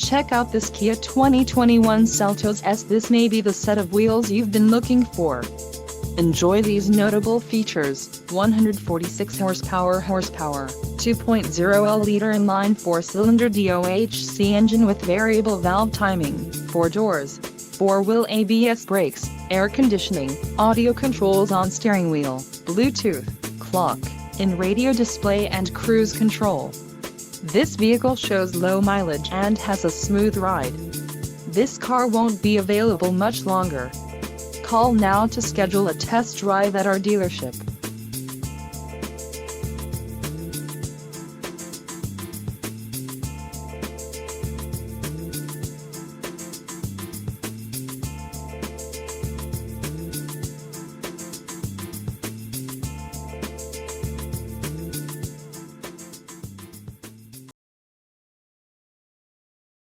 Check out this Kia 2021 Seltos S. This may be the set of wheels you've been looking for. Enjoy these notable features: 146 horsepower, 2.0L-liter inline 4-cylinder DOHC engine with variable valve timing, 4 doors, 4-wheel ABS brakes, air conditioning, audio controls on steering wheel, Bluetooth, clock, in radio display and cruise control. This vehicle shows low mileage and has a smooth ride. This car won't be available much longer. Call now to schedule a test drive at our dealership.